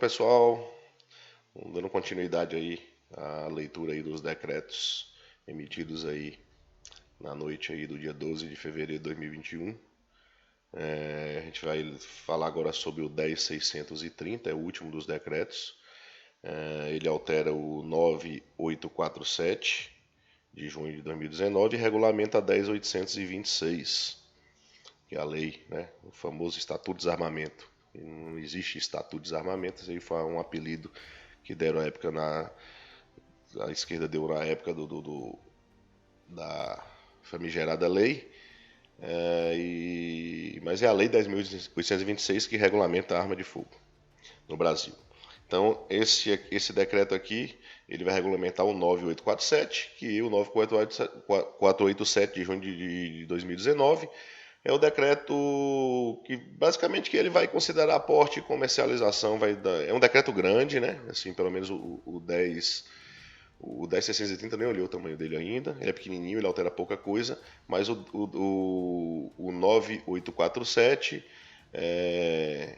pessoal, dando continuidade aí à leitura aí dos decretos emitidos aí na noite aí do dia 12 de fevereiro de 2021. A gente vai falar agora sobre o 10.630, é o último dos decretos. Ele altera o 9847 de junho de 2019 e regulamenta a 10.826, que é a lei, né? O famoso Estatuto de Desarmamento. Não existe Estatuto de Desarmamento, isso aí foi um apelido que deram à época a esquerda deu na época da famigerada lei, mas é a lei 10.826 que regulamenta a arma de fogo no Brasil. Então, esse decreto aqui, ele vai regulamentar o 9847, que o 9487 de junho de 2019 é o decreto que basicamente que ele vai considerar porte e comercialização, é um decreto grande, né? Assim, pelo menos o 10.630 nem olhei o tamanho dele ainda, ele é pequenininho, ele altera pouca coisa, mas o 9847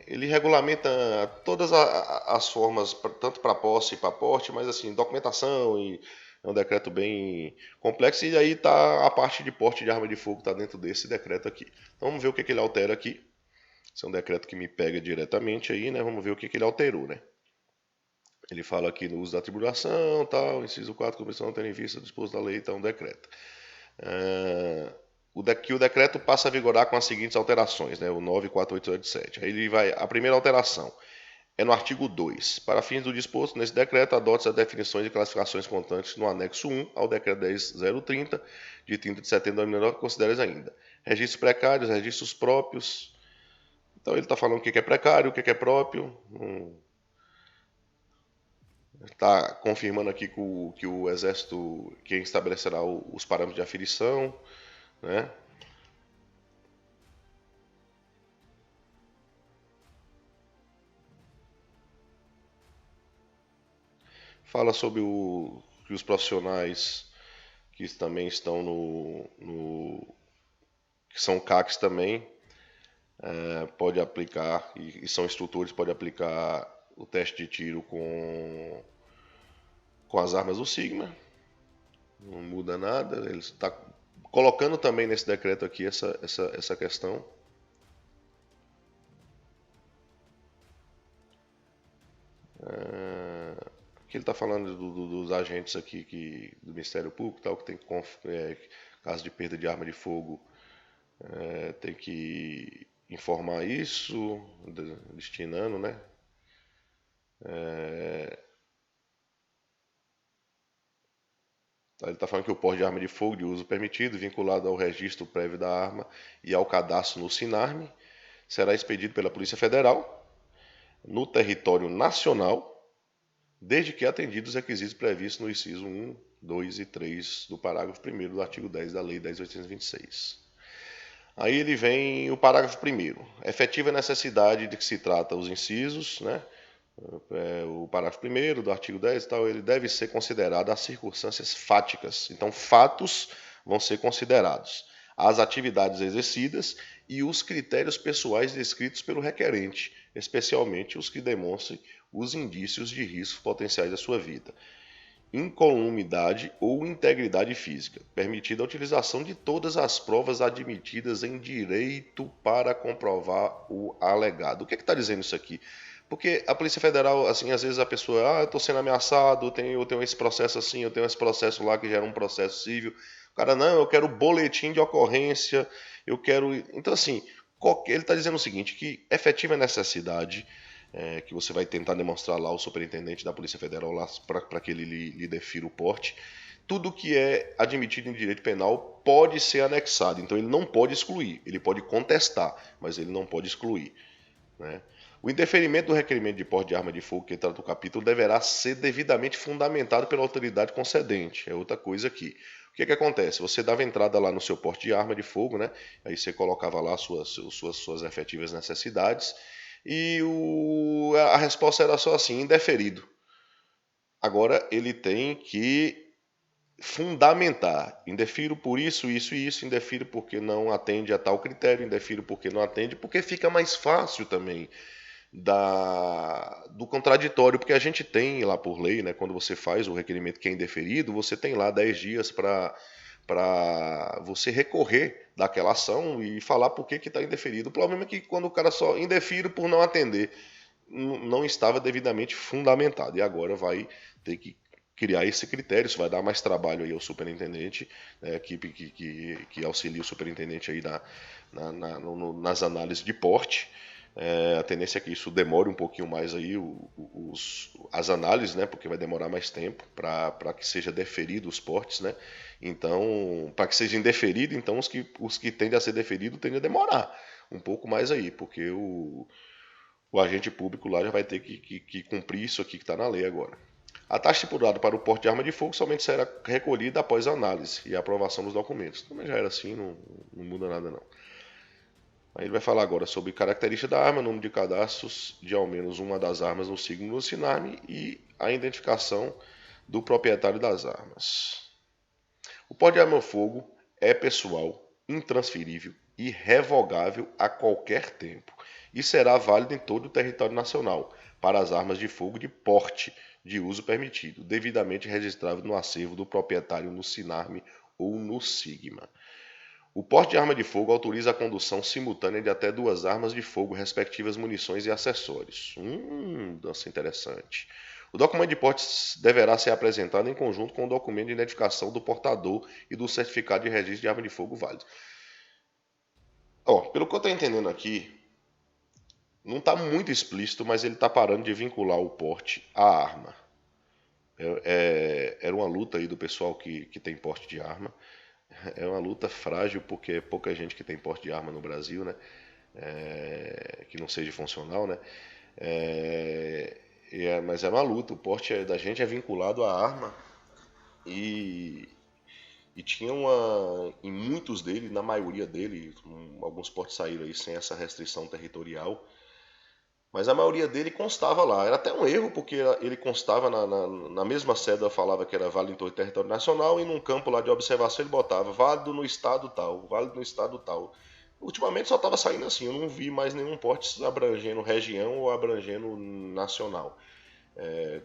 ele regulamenta todas as formas, tanto para posse e para porte, mas assim, documentação, e é um decreto bem complexo, e aí tá a parte de porte de arma de fogo, está dentro desse decreto aqui. Então vamos ver o que ele altera aqui. Esse é um decreto que me pega diretamente aí, né? Vamos ver o que ele alterou, né? Ele fala aqui no uso da tribulação, tal, inciso 4, comissão tendo em vista o disposto da lei, então decreto. O decreto passa a vigorar com as seguintes alterações, né? O 94887. Aí ele vai, a primeira alteração é no artigo 2. Para fins do disposto nesse decreto, adote as definições e classificações constantes no anexo 1 ao decreto 10.030, de 30 de setembro de 2009, considere ainda registros precários, registros próprios. Então ele está falando o que é precário, o que é próprio. Está confirmando aqui que o Exército quem estabelecerá os parâmetros de aferição, né? Fala sobre que os profissionais que também estão que são CACs também, pode aplicar, e são instrutores, pode aplicar o teste de tiro com as armas do Sigma. Não muda nada. Ele está colocando também nesse decreto aqui essa questão. Aqui ele está falando dos agentes aqui do Ministério Público, tal, que tem caso de perda de arma de fogo, tem que informar isso, destinando, né? Ele está falando que o porte de arma de fogo de uso permitido, vinculado ao registro prévio da arma e ao cadastro no SINARME, será expedido pela Polícia Federal no território nacional, desde que atendidos os requisitos previstos no inciso 1, 2 e 3 do parágrafo 1º do artigo 10 da Lei 10.826. Aí ele vem o parágrafo 1º. Efetiva necessidade de que se trata os incisos, né? O parágrafo 1º do artigo 10 e tal, ele deve ser considerado as circunstâncias fáticas. Então, fatos vão ser considerados. As atividades exercidas e os critérios pessoais descritos pelo requerente, especialmente os que demonstrem os indícios de risco potenciais à sua vida. Incolumidade ou integridade física. Permitida a utilização de todas as provas admitidas em direito para comprovar o alegado. O que está dizendo isso aqui? Porque a Polícia Federal, assim, às vezes a pessoa, eu estou sendo ameaçado, eu tenho esse processo assim, eu tenho esse processo lá que gera um processo civil. O cara, não, eu quero boletim de ocorrência, eu quero... Então, assim, ele está dizendo o seguinte, que efetiva necessidade, que você vai tentar demonstrar lá ao superintendente da Polícia Federal lá para que ele lhe defira o porte, tudo que é admitido em direito penal pode ser anexado. Então, ele não pode excluir, ele pode contestar, mas ele não pode excluir, né? O indeferimento do requerimento de porte de arma de fogo que trata o capítulo deverá ser devidamente fundamentado pela autoridade concedente. É outra coisa aqui. O que acontece? Você dava entrada lá no seu porte de arma de fogo, né? Aí você colocava lá suas efetivas necessidades e a resposta era só assim, indeferido. Agora ele tem que fundamentar. Indefiro por isso, isso e isso, indefiro porque não atende a tal critério, indefiro porque não atende, porque fica mais fácil também do contraditório, porque a gente tem lá por lei, né, quando você faz o requerimento que é indeferido, você tem lá 10 dias para você recorrer daquela ação e falar por que está indeferido. O problema é que quando o cara só indefere por não atender, não estava devidamente fundamentado. E agora vai ter que criar esse critério, isso vai dar mais trabalho aí ao superintendente, né, a equipe que auxilia o superintendente aí nas análises de porte. A tendência é que isso demore um pouquinho mais aí as análises, né? Porque vai demorar mais tempo para que seja deferido os portes, né? Então, para que seja indeferido, então os que tendem a ser deferidos tendem a demorar um pouco mais aí, porque o agente público lá já vai ter que cumprir isso aqui que está na lei agora. A taxa estipulada para o porte de arma de fogo somente será recolhida após a análise e a aprovação dos documentos. Também já era assim, não muda nada não. Aí ele vai falar agora sobre característica da arma, número de cadastros de ao menos uma das armas no signo do SINARME e a identificação do proprietário das armas. O porte de arma de fogo é pessoal, intransferível e revogável a qualquer tempo e será válido em todo o território nacional para as armas de fogo de porte de uso permitido, devidamente registrado no acervo do proprietário no SINARME ou no SIGMA. O porte de arma de fogo autoriza a condução simultânea de até 2 armas de fogo, respectivas munições e acessórios. Nossa, interessante. O documento de porte deverá ser apresentado em conjunto com o documento de identificação do portador e do certificado de registro de arma de fogo válido. Pelo que eu estou entendendo aqui, não está muito explícito, mas ele está parando de vincular o porte à arma. Era uma luta aí do pessoal que tem porte de arma. É uma luta frágil porque é pouca gente que tem porte de arma no Brasil, né? Que não seja funcional, né? Mas é uma luta. O porte da gente é vinculado à arma e tinha em muitos deles, na maioria deles, alguns portes saíram aí sem essa restrição territorial. Mas a maioria dele constava lá. Era até um erro, porque ele constava na mesma cédula, falava que era válido em território nacional, e num campo lá de observação ele botava válido no estado tal, válido no estado tal. Ultimamente só estava saindo assim, eu não vi mais nenhum porte abrangendo região ou abrangendo nacional.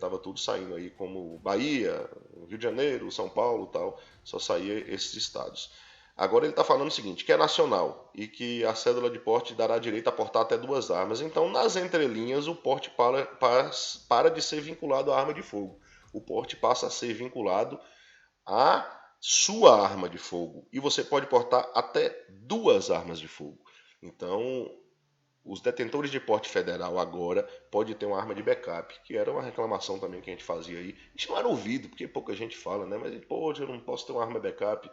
Tava tudo saindo aí como Bahia, Rio de Janeiro, São Paulo tal, só saía esses estados. Agora ele está falando o seguinte, que é nacional e que a cédula de porte dará direito a portar até 2 armas. Então, nas entrelinhas, o porte para de ser vinculado à arma de fogo. O porte passa a ser vinculado à sua arma de fogo. E você pode portar até 2 armas de fogo. Então, os detentores de porte federal agora podem ter uma arma de backup, que era uma reclamação também que a gente fazia aí. Isso não era ouvido, porque pouca gente fala, né? Mas, pô, eu não posso ter uma arma backup.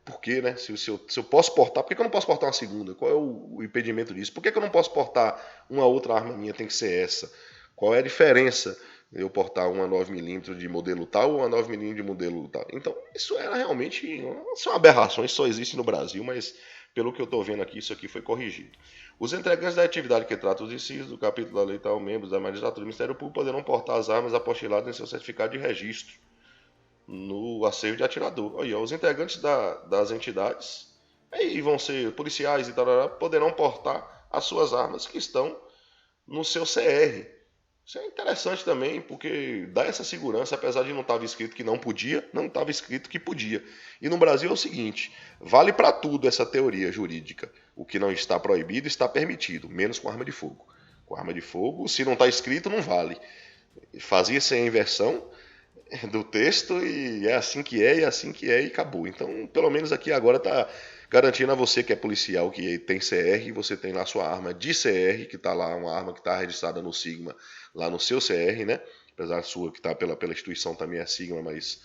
Por quê, né? Se eu posso portar, por que eu não posso portar uma segunda? Qual é o impedimento disso? Por que eu não posso portar uma outra arma minha? Tem que ser essa. Qual é a diferença de eu portar uma 9mm de modelo tal ou uma 9mm de modelo tal? Então, isso era realmente isso é uma aberração, isso só existe no Brasil, mas pelo que eu estou vendo aqui, isso aqui foi corrigido. Os entregantes da atividade que trata os incisos do capítulo da lei tal, membros da magistratura do Ministério Público poderão portar as armas apostiladas em seu certificado de registro no acervo de atirador. Aí, os integrantes das entidades aí vão ser policiais e tal, poderão portar as suas armas que estão no seu CR. Isso é interessante também, porque dá essa segurança, apesar de não estar escrito que não podia, não estava escrito que podia. E no Brasil é o seguinte, vale para tudo essa teoria jurídica. O que não está proibido está permitido, menos com arma de fogo. Com arma de fogo, se não está escrito, não vale. Fazia-se a inversão do texto e é assim que é, e é assim que é e acabou. Então, pelo menos aqui agora está garantindo a você que é policial, que tem CR, você tem lá sua arma de CR, que está lá, uma arma que está registrada no Sigma, lá no seu CR, né? Apesar sua que está pela instituição também é Sigma, mas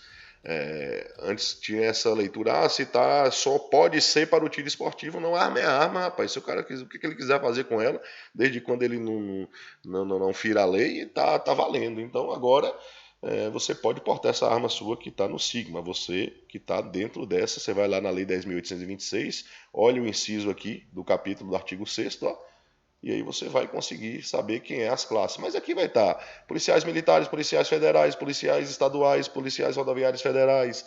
antes tinha essa leitura, se tá, só pode ser para o tiro esportivo, não, arma é arma, rapaz, se o cara o que ele quiser fazer com ela, desde quando ele não fira a lei, tá valendo. Então agora você pode portar essa arma sua que está no Sigma, você que está dentro dessa, você vai lá na Lei 10.826, olha o inciso aqui do capítulo do artigo 6º, ó, e aí você vai conseguir saber quem é as classes. Mas aqui vai estar policiais militares, policiais federais, policiais estaduais, policiais rodoviários federais,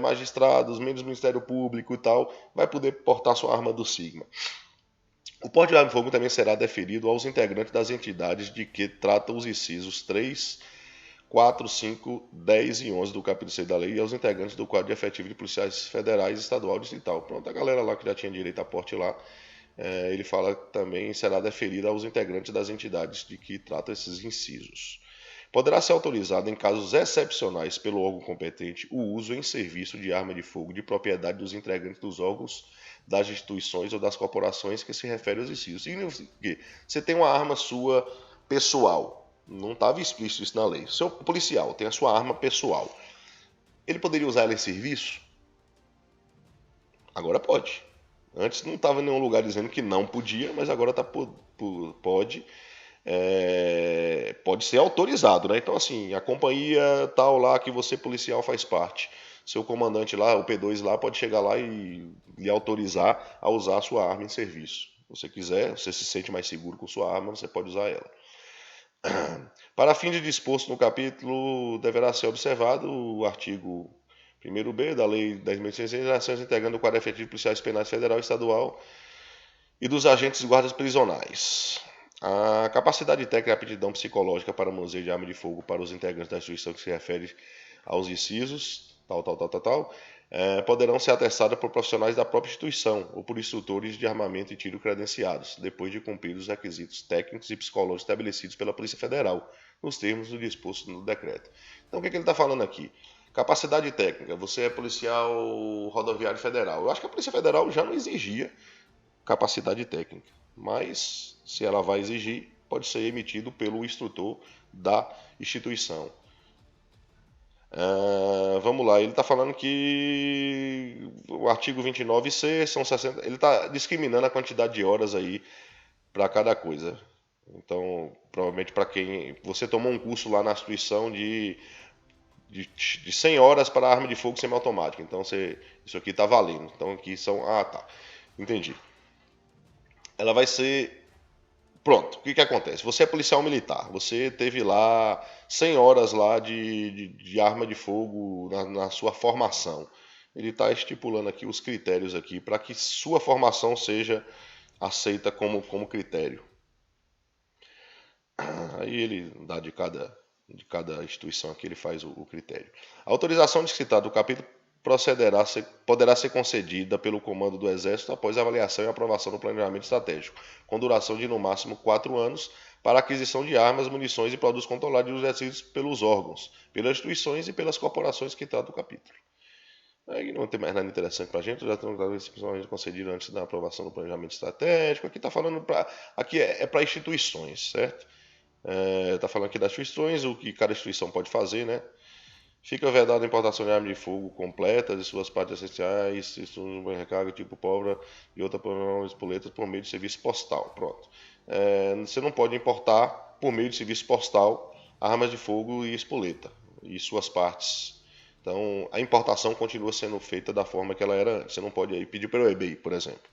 magistrados, membros do Ministério Público e tal, vai poder portar sua arma do Sigma. O porte de arma de fogo também será deferido aos integrantes das entidades de que tratam os incisos 3, 4, 5, 10 e 11 do capítulo 6 da lei e aos integrantes do quadro de efetivo de policiais federais, estadual e distrital. Pronto, a galera lá que já tinha direito a porte lá, ele fala que também será deferida aos integrantes das entidades de que tratam esses incisos. Poderá ser autorizado, em casos excepcionais pelo órgão competente, o uso em serviço de arma de fogo de propriedade dos integrantes dos órgãos, das instituições ou das corporações que se referem aos incisos. Significa que você tem uma arma sua pessoal, não estava explícito isso na lei. O seu policial tem a sua arma pessoal. Ele poderia usar ela em serviço? Agora pode. Antes não estava em nenhum lugar dizendo que não podia, mas agora pode. Pode ser autorizado, né? Então, assim, a companhia tal lá que você policial faz parte, seu comandante lá, o P2 lá, pode chegar lá e lhe autorizar a usar a sua arma em serviço. Se você quiser, você se sente mais seguro com sua arma, você pode usar ela. Para fim de disposto no capítulo, deverá ser observado o artigo 1º-B da Lei 10.600, ações integrando o quadro efetivo de policiais penais federal e estadual e dos agentes de guardas prisionais. A capacidade técnica e a aptidão psicológica para manuseio de arma de fogo para os integrantes da instituição que se refere aos incisos, poderão ser atestadas por profissionais da própria instituição ou por instrutores de armamento e tiro credenciados, depois de cumprir os requisitos técnicos e psicológicos estabelecidos pela Polícia Federal, nos termos do disposto no decreto. Então, o que ele está falando aqui? Capacidade técnica. Você é policial rodoviário federal. Eu acho que a Polícia Federal já não exigia capacidade técnica, mas se ela vai exigir, pode ser emitido pelo instrutor da instituição. Vamos lá, ele está falando que o artigo 29C são 60, ele está discriminando a quantidade de horas aí para cada coisa. Então, provavelmente para quem você tomou um curso lá na instituição de 100 horas para arma de fogo semiautomática, então isso aqui está valendo. Então aqui são, tá, entendi. Ela vai ser. Pronto, o que acontece? Você é policial militar, você teve lá 100 horas lá de arma de fogo na sua formação. Ele está estipulando aqui os critérios aqui para que sua formação seja aceita como critério. Aí ele dá de cada instituição aqui, ele faz o critério. A autorização descritada do capítulo poderá ser concedida pelo Comando do Exército após avaliação e aprovação do planejamento estratégico, com duração de no máximo 4 anos, para aquisição de armas, munições e produtos controlados e exercidos pelos órgãos, pelas instituições e pelas corporações que tratam do capítulo. Aí não tem mais nada interessante para a gente, já estamos concedido antes da aprovação do planejamento estratégico. Aqui está falando aqui é para instituições, certo? Está falando aqui das instituições, o que cada instituição pode fazer, né? Fica vedada a importação de armas de fogo completas e suas partes essenciais, recarga tipo pólvora e outras espoletas por meio de serviço postal. Pronto. Você não pode importar por meio de serviço postal armas de fogo e espoleta e suas partes. Então, a importação continua sendo feita da forma que ela era antes. Você não pode aí pedir pelo eBay, por exemplo,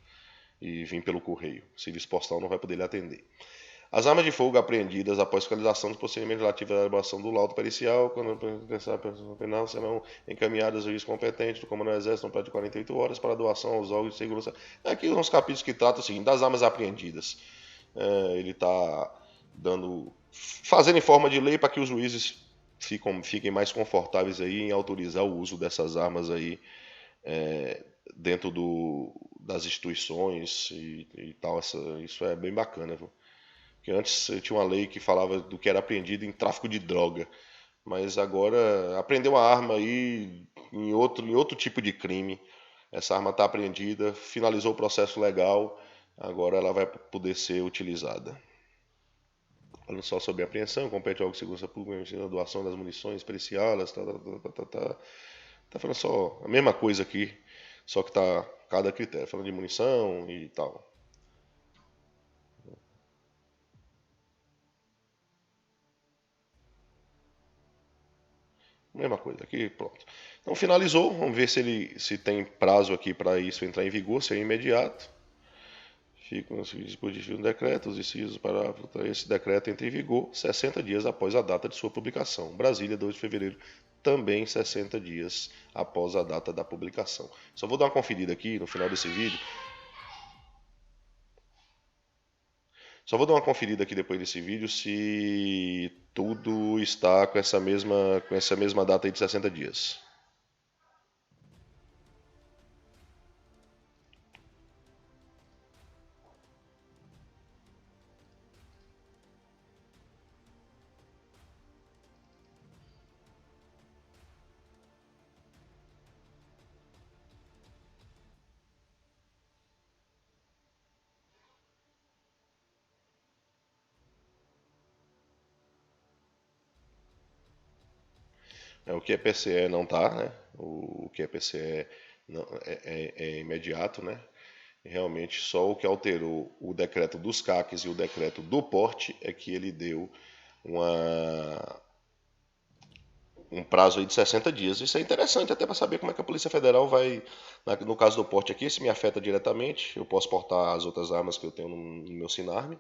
e vir pelo correio. O serviço postal não vai poder lhe atender. As armas de fogo apreendidas após finalização dos procedimentos relativos à elaboração do laudo pericial, quando pensar a pessoa penal, serão encaminhadas ao juiz competente do Comando do Exército no prazo de 48 horas para doação aos órgãos de segurança. Aqui são os capítulos que tratam o seguinte, das armas apreendidas. Ele está fazendo em forma de lei para que os juízes fiquem mais confortáveis aí em autorizar o uso dessas armas aí dentro das instituições e tal. Isso é bem bacana, viu? Que antes tinha uma lei que falava do que era apreendido em tráfico de droga, mas agora apreendeu uma arma aí em outro tipo de crime. Essa arma está apreendida, finalizou o processo legal, agora ela vai poder ser utilizada. Falando só sobre apreensão, compete ao órgão de segurança pública, a doação das munições periciais, tá falando só a mesma coisa aqui, só que tá cada critério, falando de munição e tal. Mesma coisa aqui, pronto. Então finalizou, vamos ver se tem prazo aqui para isso entrar em vigor, se é imediato. Ficam os dispositivos do decreto, os incisos para esse decreto entre em vigor 60 dias após a data de sua publicação. Brasília, 2 de fevereiro, também 60 dias após a data da publicação. Só vou dar uma conferida aqui no final desse vídeo. Só vou dar uma conferida aqui depois desse vídeo se tudo está com essa mesma data aí de 60 dias. O que é PCE não tá, né? O que é PCE não, é imediato, né? Realmente só o que alterou o decreto dos CACs e o decreto do porte é que ele deu uma, um prazo aí de 60 dias. Isso é interessante até para saber como é que a Polícia Federal vai, no caso do porte aqui, se me afeta diretamente, eu posso portar as outras armas que eu tenho no meu Sinarme,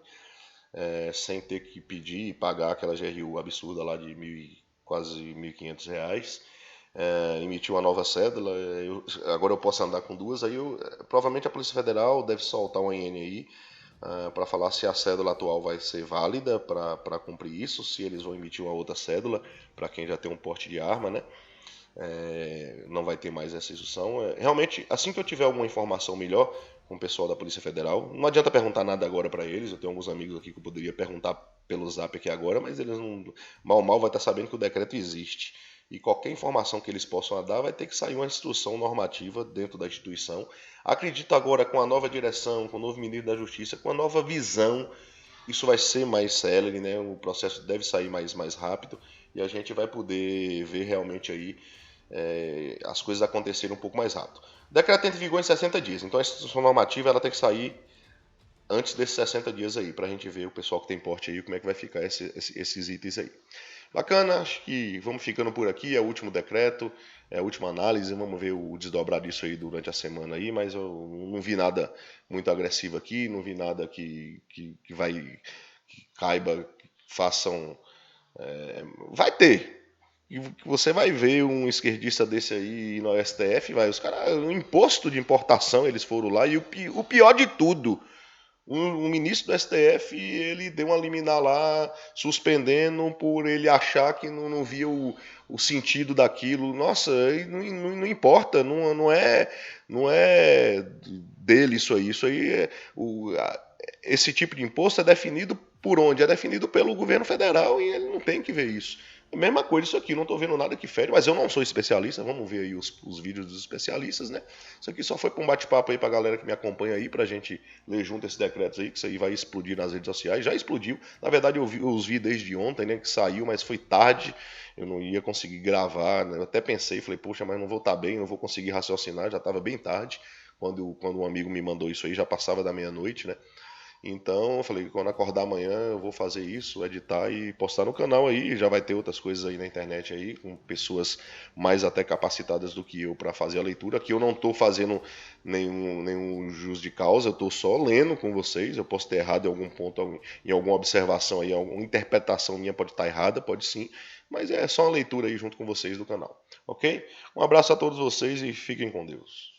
sem ter que pedir e pagar aquela GRU absurda lá de quase R$ 1.500. Emitir uma nova cédula, agora eu posso andar com duas, aí provavelmente a Polícia Federal deve soltar um IN aí para falar se a cédula atual vai ser válida para cumprir isso, se eles vão emitir uma outra cédula para quem já tem um porte de arma, né? Não vai ter mais essa instrução. Realmente, assim que eu tiver alguma informação melhor com o pessoal da Polícia Federal, não adianta perguntar nada agora para eles. Eu tenho alguns amigos aqui que eu poderia perguntar pelo Zap aqui agora, mas eles não, mal vai estar sabendo que o decreto existe. E qualquer informação que eles possam dar vai ter que sair uma instrução normativa dentro da instituição. Acredito agora com a nova direção, com o novo ministro da Justiça, com a nova visão, isso vai ser mais célere, né? O processo deve sair mais rápido e a gente vai poder ver realmente aí as coisas acontecerem um pouco mais rápido. O decreto entra em vigor em 60 dias, então a instrução normativa ela tem que sair antes desses 60 dias aí, para a gente ver o pessoal que tem porte aí, como é que vai ficar esses itens aí. Bacana, acho que vamos ficando por aqui, é o último decreto, é a última análise, vamos ver o desdobrar disso aí durante a semana aí, mas eu não vi nada muito agressivo aqui, não vi nada que caiba, que façam... vai ter, e você vai ver um esquerdista desse aí no STF, os caras, o imposto de importação eles foram lá, e o pior de tudo, um ministro do STF, ele deu uma liminar lá, suspendendo por ele achar que não via o sentido daquilo. Nossa, não importa, não é dele isso aí. Isso aí esse tipo de imposto é definido por onde? É definido pelo governo federal e ele não tem que ver isso. Mesma coisa isso aqui, não estou vendo nada que fere, mas eu não sou especialista, vamos ver aí os vídeos dos especialistas, né? Isso aqui só foi para um bate-papo aí para a galera que me acompanha aí, para a gente ler junto esses decretos aí, que isso aí vai explodir nas redes sociais, já explodiu. Na verdade eu os vi desde ontem, né, que saiu, mas foi tarde, eu não ia conseguir gravar, né? Eu até pensei, falei, poxa, mas não vou estar bem, não vou conseguir raciocinar, já estava bem tarde, quando um amigo me mandou isso aí, já passava da meia-noite, né? Então eu falei, quando acordar amanhã eu vou fazer isso, editar e postar no canal aí. Já vai ter outras coisas aí na internet aí, com pessoas mais até capacitadas do que eu para fazer a leitura. Aqui eu não estou fazendo nenhum jus de causa, eu estou só lendo com vocês. Eu posso ter errado em algum ponto, em alguma observação aí, alguma interpretação minha pode estar errada, pode sim, mas é só uma leitura aí junto com vocês do canal, ok? Um abraço a todos vocês e fiquem com Deus.